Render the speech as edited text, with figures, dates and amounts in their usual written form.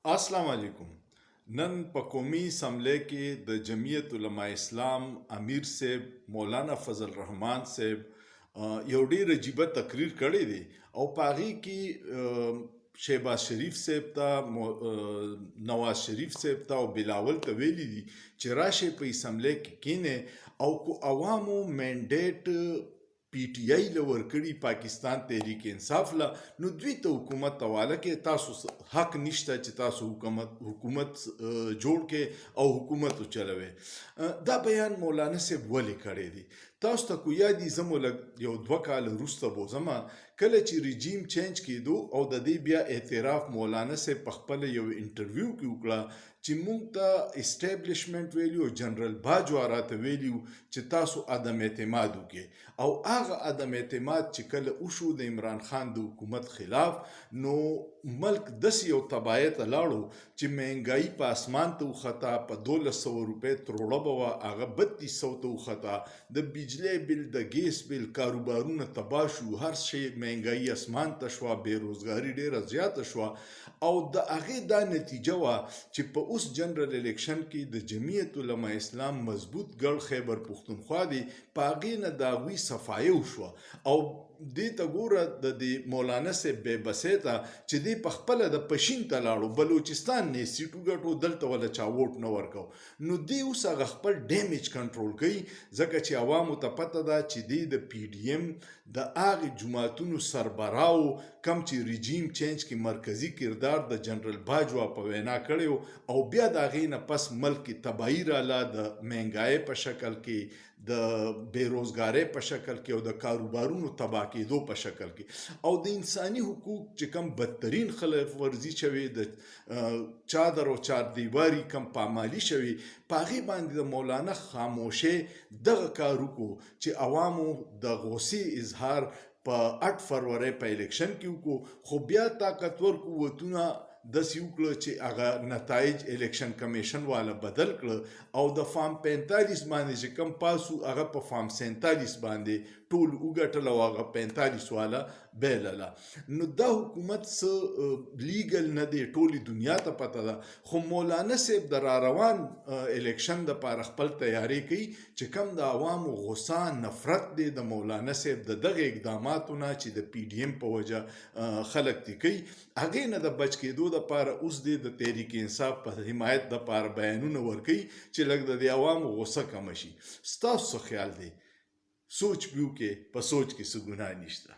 السلام علیکم. نن په قومي اسمبلی کې د جمعیت علماء اسلام امیر صاحب مولانا فضل الرحمن صاحب یو ډیر عجیبه تقریر کړی دی او په هغې کې شهباز شریف صاحب ته نواز شریف صاحب ته او بلاول ته ویلي دي چې راشئ په اسمبلی کې کینئ او کو عوامو مینډیټ پی ټی آی له ورکړي پاکستان تحریک انصاف له نو دوی ته حکومت حواله کې تاسو حق نشته چې تاسو حکومت جوړ کې او حکومت وچلوي. دا بیان مولانا صاحب ولې کړی دی؟ تاسو ته کو یادي زه مو یو 2 کال وروسته بوزم کله چې رژیم چینج کېدو او د دې بیا اعتراف مولانا صاحب په خپل یو انټرویو کې وکړه چې موږ ته اسټابلیشمنت ویلیو جنرال باجوا راته ویلیو چې تاسو عدم اعتماد وکړئ او هغه عدم اعتماد چې کله وشو د عمران خان د حکومت خلاف نو ملک داسې یو تباهۍ ته لاړو چې مهنګایي په اسمان ته وخته، په 1200 روپۍ تروړه به وه هغه 3200 ته وخته، د بجلی بل د ګیس بل کاروبارونه تباه شو، هر شی مهنګایي اسمان ته شوه، بېروزګاري ډېره زیاته شوه او د هغې دا نتیجه وه چې په اوس جنرال الیکشن کې د جمعیت علماء اسلام مضبوط ګړ خیبر پښتونخوا دی په هغې نه د هغوی صفایه وشوه او دې ته ګوره د دې مولانا صاحب بېبسۍ ته چې دې په خپله د پشین ته لاړو، بلوچستان نه سیټ وګټو، دلته وله چا ووټ نه ورکو. نو دې اوس هغه خپل ډیمیج کنټرول کوي ځکه چې عوامو ته پته ده چې دې د پی ډي ایم د هغې جماعتونو سربراهو کم چې رژیم چینج کې مرکزي کردار د جنرال باجوا په وینا کړی او بیا د هغې نه پس ملک کې تباهي راله د مهنګایۍ په شکل کې، د بېروزګارۍ په شکل کې او د کاروبارونو تباه کېدو په شکل کې او د انساني حقوق چې کم بدترین خلاف ورزي شوې، د چادر او چاردیواري کم پامالي شوې، په هغې باندې د مولانا خاموشۍ دغه کار وکړو چې عوامو د غوسې اظهار په 8 فروری په الیکشن کې وکړو، خو بیا طاقتور قوتونه داسې وکړه چې هغه نتایج الیکشن کمیشن والا بدل کړه او د فارم 45 باندې چې کم پاسو هغه په فارم 47 باندې ټول وګټل او هغه 45 والا بیلله. نو دا حکومت څه لیګل نه دی، ټولې دنیا ته پته ده، خو مولانا صاحب د راروان الیکشن دپاره خپل تیاری کوي چې کم د عوامو غوسه نفرت دی د مولانا صاحب د دغه اقداماتو نه چې د پی ډي ایم په وجه خلک دې کوي، هغې نه د بچ کېدو دپاره اوس دې د تحریک انصاف په حمایت دپاره بیانونه ورکوي چې لږ د دې عوامو غوسه کمه شي. ستاسو څه خیال دی؟ سوچ به وکړئ، په سوچ کې څه ګناه نشته.